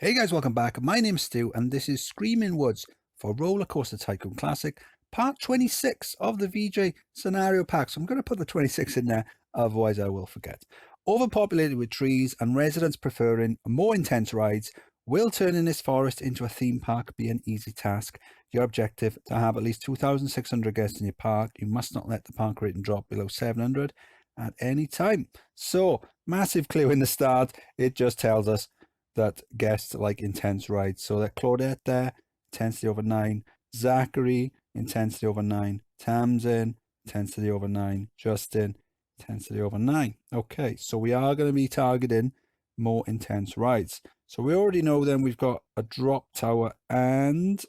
Hey guys, welcome back. My name's Stu and this is Screaming Woods for Rollercoaster Tycoon Classic, part 26 of the VJ scenario pack. So I'm going to put the 26 in there, otherwise I will forget. Overpopulated with trees and residents preferring more intense rides, will turning this forest into a theme park be an easy task. Your objective, to have at least 2,600 guests in your park. You must not let the park rating drop below 700 at any time. So, massive clue in the start. It just tells us that guests like intense rides. So that Claudette there, intensity over 9. Zachary, intensity over 9. Tamsin, intensity over 9. Justin, intensity over 9. Okay, so we are going to be targeting more intense rides. So we already know then we've got a drop tower and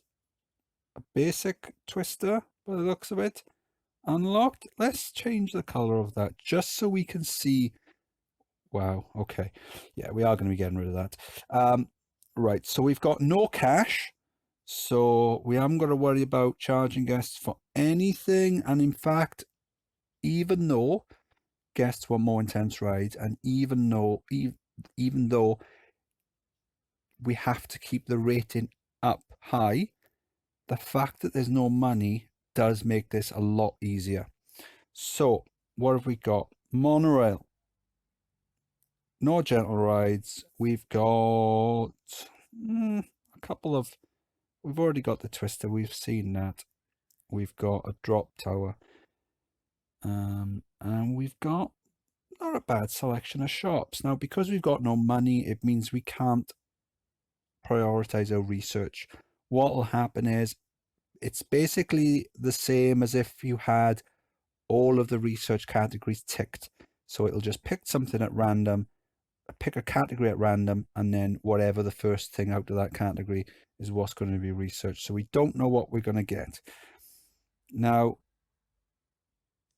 a basic twister by the looks of it unlocked. Let's change the color of that just so we can see. Wow, okay. Yeah, we are going to be getting rid of that. Right, so we've got no cash. So we haven't got to worry about charging guests for anything. And in fact, even though guests want more intense rides, and even though we have to keep the rating up high, the fact that there's no money does make this a lot easier. So what have we got? Monorail. No gentle rides. We've got a couple of, we've already got the twister. We've seen that. We've got a drop tower. And we've got not a bad selection of shops. Now, because we've got no money, it means we can't prioritize our research. What will happen is it's basically the same as if you had all of the research categories ticked. So it'll just pick something at random, pick a category at random, and then whatever the first thing out of that category is what's going to be researched. So we don't know what we're going to get. Now,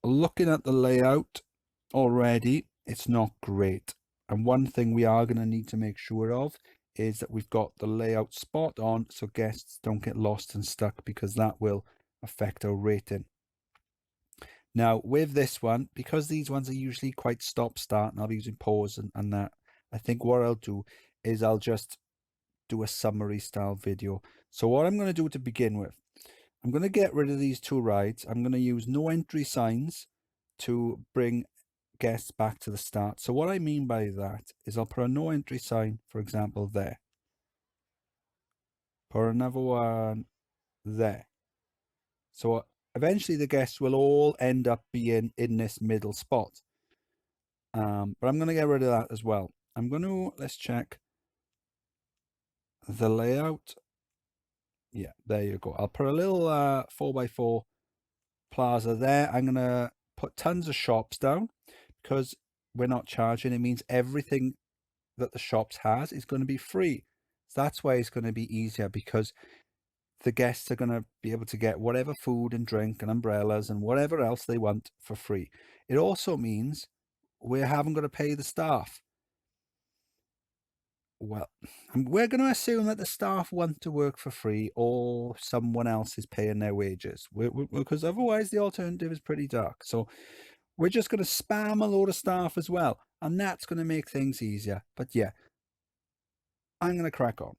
looking at the layout already, it's not great. And one thing we are going to need to make sure of is that we've got the layout spot on so guests don't get lost and stuck, because that will affect our rating. Now, with this one, because these ones are usually quite stop-start, and I'll be using pause and that, I think what I'll do is I'll just do a summary style video. So what I'm going to do to begin with, I'm going to get rid of these two rides. I'm going to use no entry signs to bring guests back to the start. So what I mean by that is I'll put a no entry sign, for example, there. Put another one there. So eventually the guests will all end up being in this middle spot. But I'm going to get rid of that as well. I'm going to, let's check the layout. Yeah, there you go. I'll put a little 4x4 plaza there. I'm going to put tons of shops down because we're not charging. It means everything that the shops has is going to be free. So that's why it's going to be easier, because the guests are going to be able to get whatever food and drink and umbrellas and whatever else they want for free. It also means we haven't got to pay the staff. Well, we're going to assume that the staff want to work for free, or someone else is paying their wages, because otherwise the alternative is pretty dark. So we're just going to spam a load of staff as well, and that's going to make things easier. But yeah, I'm going to crack on.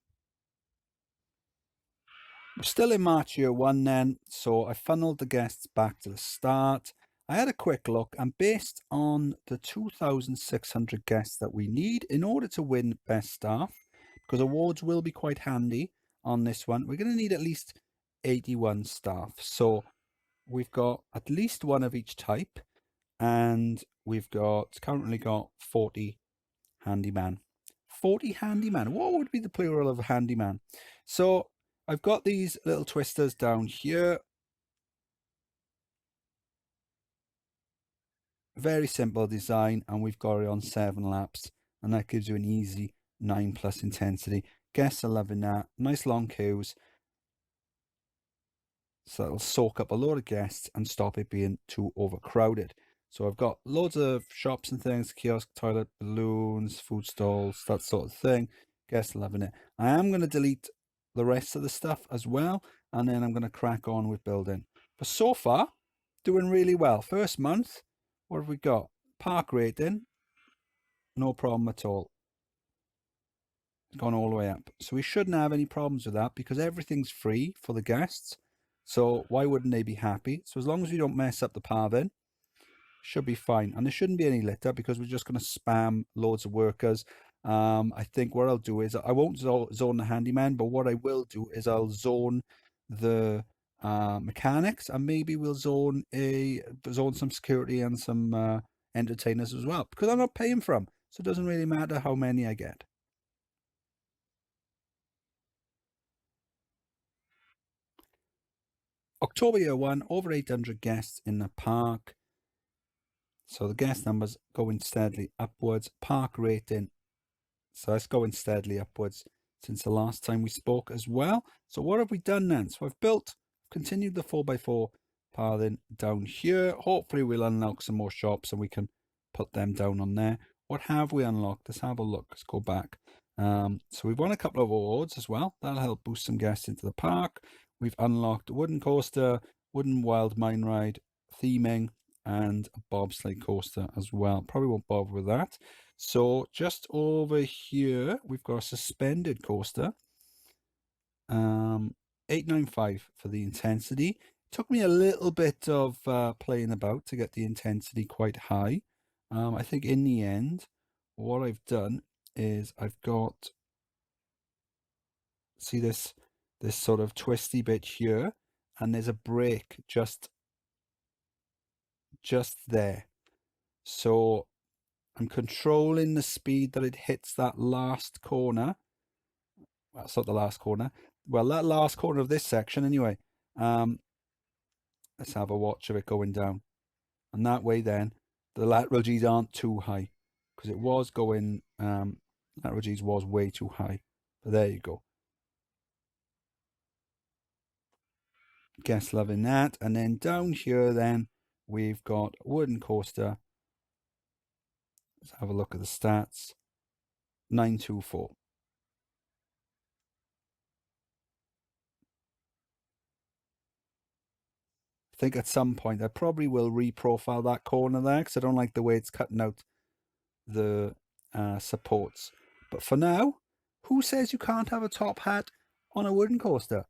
We're still in March year one then, so I funneled the guests back to the start. I had a quick look, and based on the 2,600 guests that we need in order to win best staff, because awards will be quite handy on this one, we're going to need at least 81 staff. So we've got at least one of each type, and we've currently got 40 handyman. 40 handyman. What would be the plural of a handyman? So I've got these little twisters down here. Very simple design, and we've got it on 7 laps, and that gives you an easy 9+ intensity. Guests are loving that. Nice long queues. So that'll soak up a load of guests and stop it being too overcrowded. So I've got loads of shops and things, kiosk, toilet, balloons, food stalls, that sort of thing. Guests are loving it. I am going to delete the rest of the stuff as well, and then I'm going to crack on with building. But so far, doing really well. First month, what have we got? Park rating, no problem at all. gone all the way up. So we shouldn't have any problems with that because everything's free for the guests. So why wouldn't they be happy? So as long as we don't mess up the pathing, should be fine. And there shouldn't be any litter because we're just going to spam loads of workers. I think what I'll do is I won't zone the handyman, but what I will do is I'll zone the mechanics, and maybe we'll zone some security and some entertainers as well, because I'm not paying for them, so it doesn't really matter how many I get. October year one, over 800 guests in the park. So the guest numbers going steadily upwards. Park rating, so that's going steadily upwards since the last time we spoke as well. So what have we done then? So I've continued the 4x4 pathing down here. Hopefully we'll unlock some more shops and we can put them down on there. What have we unlocked? Let's have a look. Let's go back. So we've won a couple of awards as well. That'll help boost some guests into the park. We've unlocked a wooden coaster, wooden wild mine ride, theming, and a bobsleigh coaster as well. Probably won't bother with that. So just over here, we've got a suspended coaster. 895 for the intensity. It took me a little bit of playing about to get the intensity quite high. I think in the end, what I've done is I've got, see this sort of twisty bit here, and there's a brake just there. So I'm controlling the speed that it hits that last corner. Well, it's not the last corner. Well, that last corner of this section anyway. Let's have a watch of it going down. And that way then, the lateral G's aren't too high. Because it was going, lateral G's was way too high. But there you go. Guess loving that. And then down here then, we've got a wooden coaster. Let's have a look at the stats. 924. I think at some point I probably will reprofile that corner there because I don't like the way it's cutting out the supports. But for now, who says you can't have a top hat on a wooden coaster?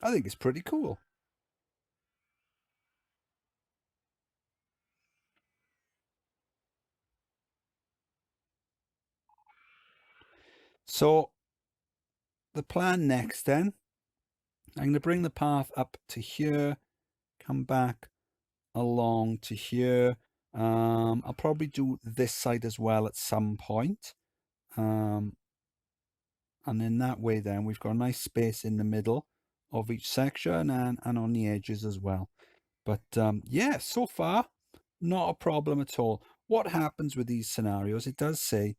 I think it's pretty cool. So the plan next then, I'm going to bring the path up to here, come back along to here. I'll probably do this side as well at some point. And then that way then we've got a nice space in the middle of each section and on the edges as well. But yeah, so far, not a problem at all. What happens with these scenarios, it does say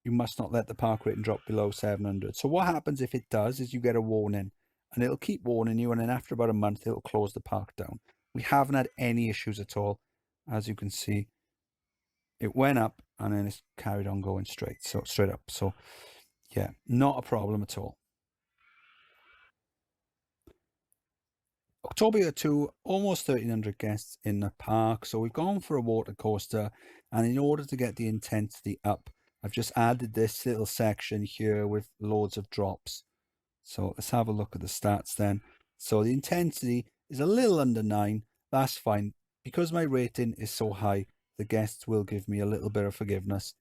you must not let the park rating drop below 700. So what happens if it does is you get a warning, and it'll keep warning you, and then after about a month, it'll close the park down. We haven't had any issues at all. As you can see, it went up, and then it's carried on going straight up. So yeah, not a problem at all. October 2, almost 1,300 guests in the park. So we've gone for a water coaster, and in order to get the intensity up, I've just added this little section here with loads of drops. So let's have a look at the stats then. So the intensity is a little under 9. That's fine. Because my rating is so high, the guests will give me a little bit of forgiveness.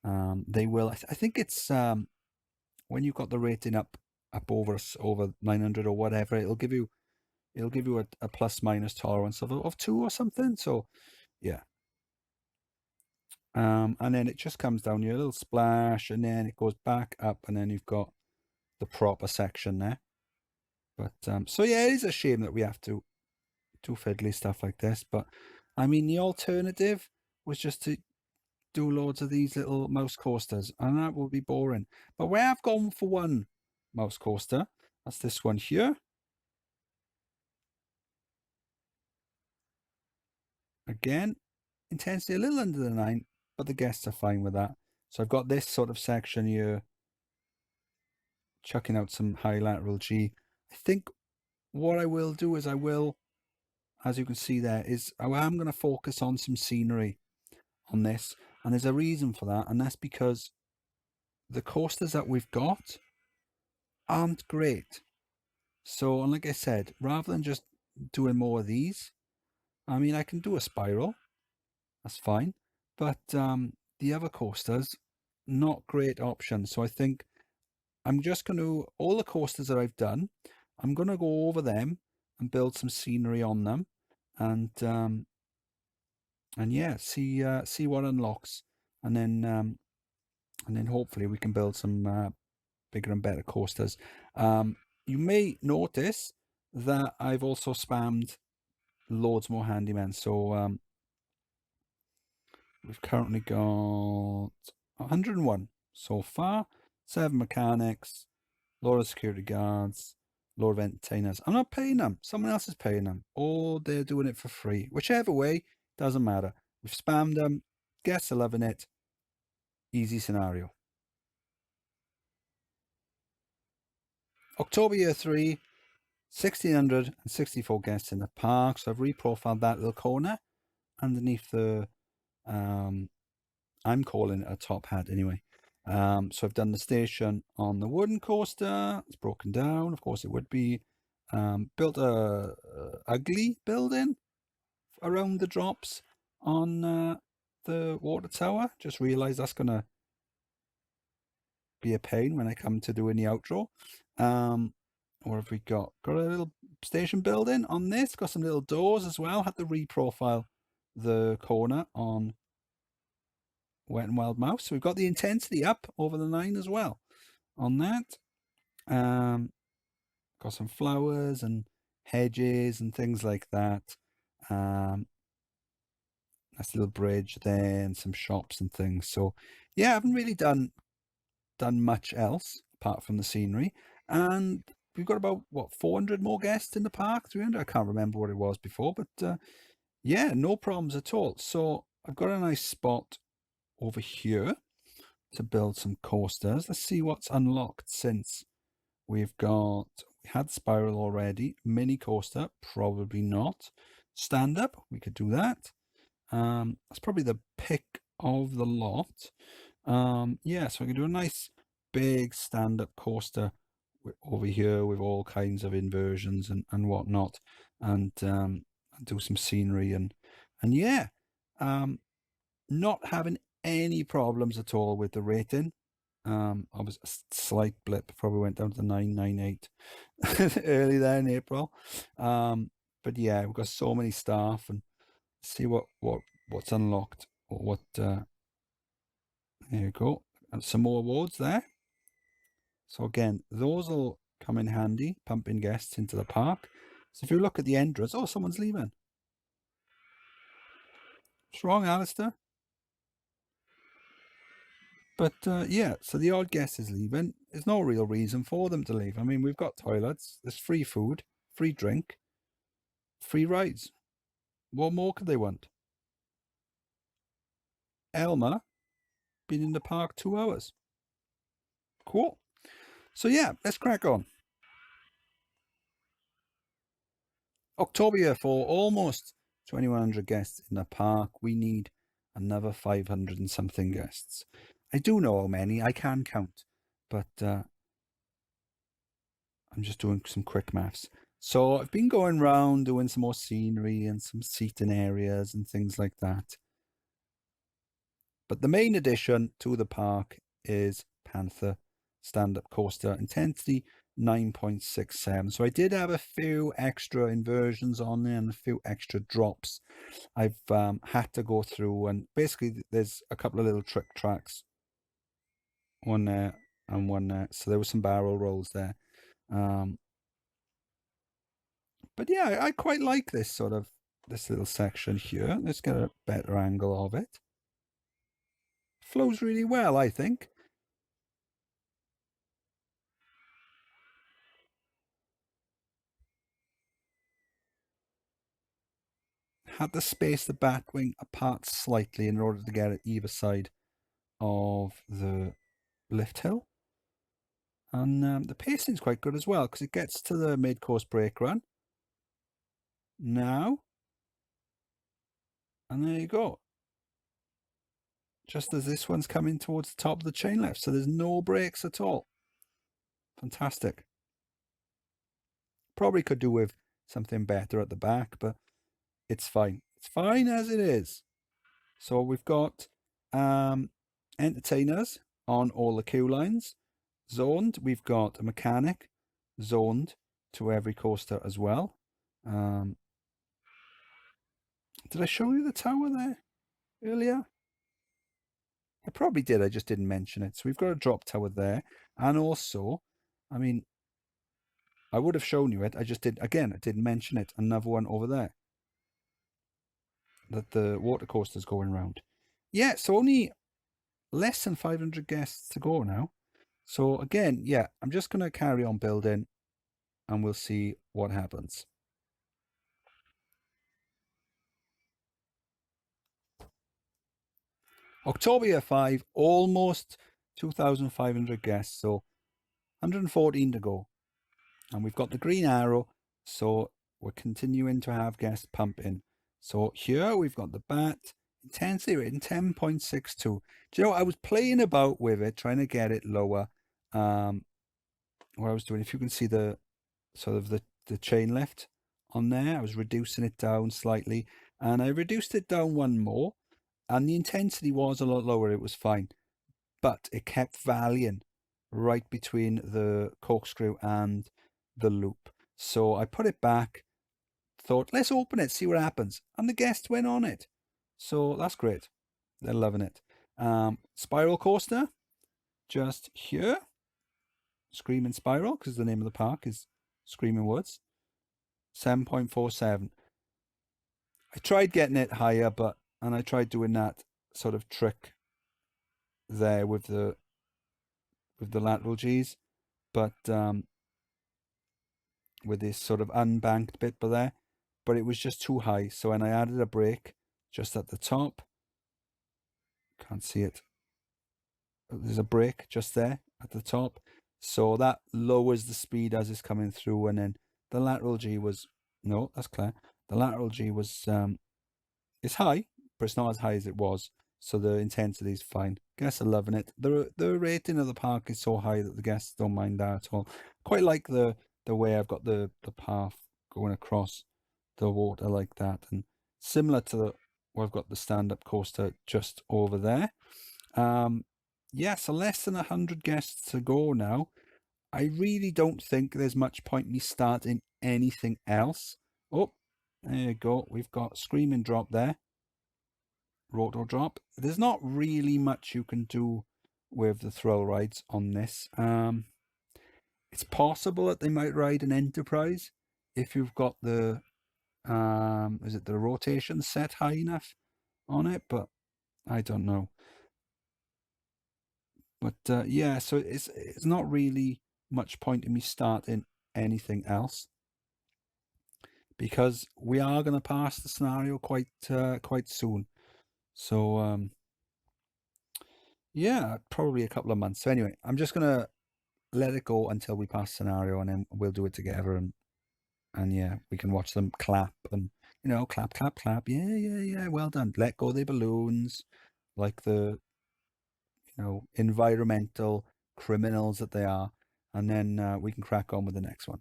They will. I think it's when you've got the rating up over 900 or whatever, it'll give you a plus minus tolerance of 2 or something. So yeah. And then it just comes down here, a little splash, and then it goes back up, and then you've got the proper section there. But so yeah, it is a shame that we have to do fiddly stuff like this. But I mean, the alternative was just to do loads of these little mouse coasters, and that would be boring. But we have gone for one mouse coaster. That's this one here. Again, intensity a little under the 9, but the guests are fine with that. So I've got this sort of section here, chucking out some high lateral G. I think what I will do is I will as you can see there, is I am going to focus on some scenery on this, and there's a reason for that, and that's because the coasters that we've got aren't great. So, and like I said, rather than just doing more of these, I mean, I can do a spiral, that's fine, but the other coasters, not great options. So I think I'm just going to, all the coasters that I've done, I'm going to go over them and build some scenery on them, and yeah, see what unlocks, and then hopefully we can build some bigger and better coasters. You may notice that I've also spammed loads more handymen. So we've currently got 101 so far, 7 mechanics, load of security guards, load of entertainers. I'm not paying them. Someone else is paying them, or they're doing it for free. Whichever way, doesn't matter. We've spammed them. Guests are loving it. Easy scenario. October year 3, 1,664 guests in the park. So I've reprofiled that little corner underneath the, I'm calling it a top hat anyway. So I've done the station on the wooden coaster. It's broken down. Of course it would be. Built a ugly building around the drops on the water tower. Just realised that's going to be a pain when I come to doing the outro. What have we got? Got a little station building on this. Got some little doors as well. Had to reprofile the corner on Wet and Wild Mouse. So we've got the intensity up over the 9 as well on that. Got some flowers and hedges and things like that. Nice little bridge there and some shops and things. So yeah, I haven't really done much else apart from the scenery. And we've got about, what, 400 more guests in the park? 300? I can't remember what it was before, but yeah, no problems at all. So I've got a nice spot over here to build some coasters. Let's see what's unlocked since we had spiral already. Mini coaster, probably not. Stand up, we could do that. That's probably the pick of the lot. Yeah, so I can do a nice big stand-up coaster over here with all kinds of inversions and whatnot, and do some scenery and yeah, not having any problems at all with the rating. I was a slight blip, probably went down to 998 early there in April. But yeah, we've got so many staff, and see what's unlocked, or what. There you go, and some more awards there. So again, those will come in handy, pumping guests into the park. So if you look at the entrance, oh, someone's leaving. What's wrong, Alistair? But yeah, so the odd guest is leaving. There's no real reason for them to leave. I mean, we've got toilets, there's free food, free drink, free rides. What more could they want? Elma been in the park 2 hours. Cool. So yeah, let's crack on. October year 4, almost 2,100 guests in the park. We need another 500 and something guests. I do know how many, I can count, but I'm just doing some quick maths. So I've been going around doing some more scenery and some seating areas and things like that. But the main addition to the park is Panther stand-up coaster, intensity 9.67. So I did have a few extra inversions on there and a few extra drops. I've had to go through, and basically there's a couple of little trick tracks, one there and one there. So there were some barrel rolls there. But yeah, I quite like this little section here. Let's get a better angle of it. Flows really well, I think. Had to space the Batwing apart slightly in order to get it either side of the lift hill. And the pacing's quite good as well, because it gets to the mid-course brake run. Now, And there you go. Just as this one's coming towards the top of the chain lift. So there's no brakes at all. Fantastic. Probably could do with something better at the back, but it's fine. It's fine as it is. So we've got entertainers on all the queue lines. Zoned, we've got a mechanic zoned to every coaster as well. Did I show you the tower there earlier? I probably did, I just didn't mention it. So we've got a drop tower there. And also, I mean, I would have shown you it. I just did, again, I didn't mention it. Another one over there that the water coaster's going around. Yeah, so only less than 500 guests to go now. So again, yeah, I'm just going to carry on building and we'll see what happens. October 5, almost 2,500 guests, so 114 to go. And we've got the green arrow, so we're continuing to have guests pump in. So here we've got the bat, intensity rating 10.62. Do you know, I was playing about with it, trying to get it lower. What I was doing, if you can see the sort of the chain lift on there, I was reducing it down slightly, and I reduced it down one more, and the intensity was a lot lower. It was fine, but it kept valleying right between the corkscrew and the loop. So I put it back, thought, let's open it, see what happens. And the guests went on it. So that's great. They're loving it. Spiral coaster, just here. Screaming Spiral, because the name of the park is Screaming Woods. 7.47. I tried getting it higher, and I tried doing that sort of trick there with the lateral G's, but with this sort of unbanked bit there, but it was just too high. So when I added a brake just at the top, can't see it. There's a brake just there at the top, so that lowers the speed as it's coming through. And then the lateral G was no, that's clear. The lateral G was it's high, but it's not as high as it was. So the intensity is fine. Guests are loving it. The rating of the park is so high that the guests don't mind that at all. Quite like the way I've got the path going across the water like that, and similar to where I've got the stand-up coaster just over there. Yeah, so less than 100 guests to go now. I really don't think there's much point me starting anything else. Oh, there you go. We've got Screaming Drop there. Roto Drop. There's not really much you can do with the thrill rides on this. It's possible that they might ride an Enterprise if you've got the is it the rotation set high enough on it, but I don't know. But yeah, so it's not really much point in me starting anything else, because we are going to pass the scenario quite soon. So yeah, probably a couple of months. So anyway, I'm just gonna let it go until we pass scenario, and then we'll do it together, and yeah, we can watch them clap and clap, clap, clap. Yeah, yeah, yeah. Well done. Let go the balloons, like the environmental criminals that they are, and then we can crack on with the next one.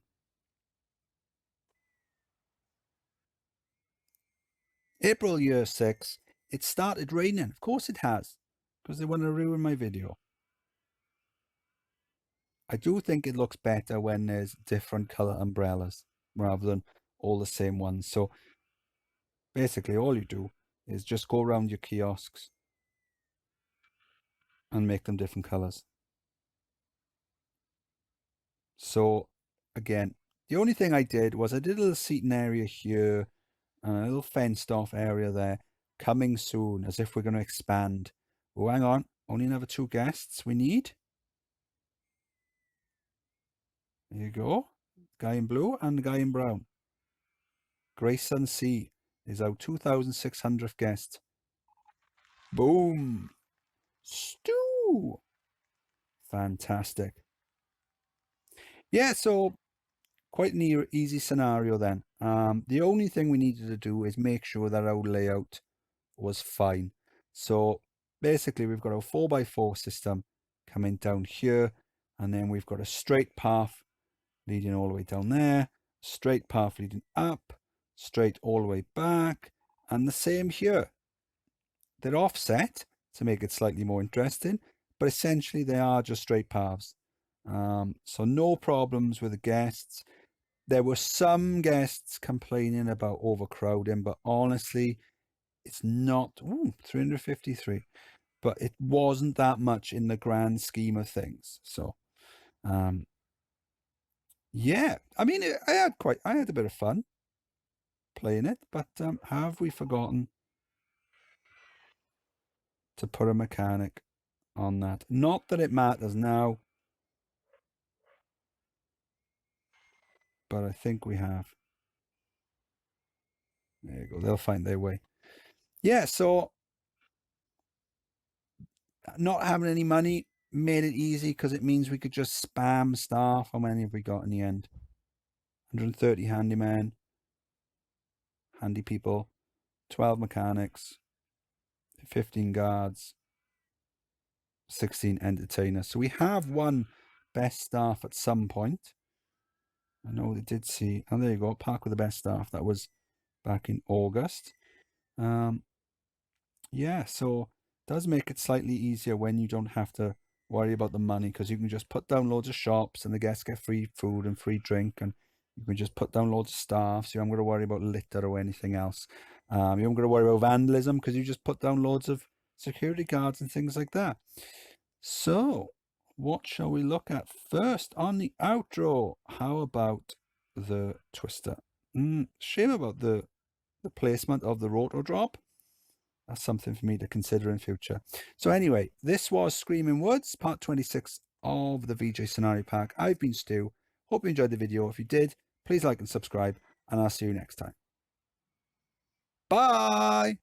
April year 6. It started raining. Of course it has, because they want to ruin my video. I do think it looks better when there's different color umbrellas rather than all the same ones. So basically all you do is just go around your kiosks and make them different colors. So again, the only thing I did was I did a little seating area here and a little fenced off area there. Coming soon, as if we're going to expand. Oh, hang on. Only another 2 guests we need. There you go. Guy in blue and the guy in brown. Grayson C is our 2,600th guest. Boom. Stew. Fantastic. Yeah, so quite an easy scenario then. The only thing we needed to do is make sure that our layout was fine. So basically we've got a 4x4 system coming down here, and then we've got a straight path leading all the way down there, straight path leading up, straight all the way back, and the same here. They're offset to make it slightly more interesting, but essentially they are just straight paths. So no problems with the guests. There were some guests complaining about overcrowding, but honestly, it's not 353, but it wasn't that much in the grand scheme of things. So, yeah, I mean, I had a bit of fun playing it, but have we forgotten to put a mechanic on that? Not that it matters now, but I think we have. There you go. They'll find their way. Yeah, so not having any money made it easy because it means we could just spam staff. How many have we got in the end? 130 handymen, handy people, 12 mechanics, 15 guards, 16 entertainers. So we have won best staff at some point. I know they did see. Oh, there you go. Park with the best staff. That was back in August. Yeah, so it does make it slightly easier when you don't have to worry about the money, because you can just put down loads of shops and the guests get free food and free drink, and you can just put down loads of staff, so you haven't got to worry about litter or anything else. You haven't got to worry about vandalism because you just put down loads of security guards and things like that. So what shall we look at first on the outro? How about the twister? Shame about the placement of the rotor drop. That's something for me to consider in future. So anyway, this was Screaming Woods, part 26 of the VJ Scenario Pack. I've been Stu. Hope you enjoyed the video. If you did, please like and subscribe, and I'll see you next time. Bye!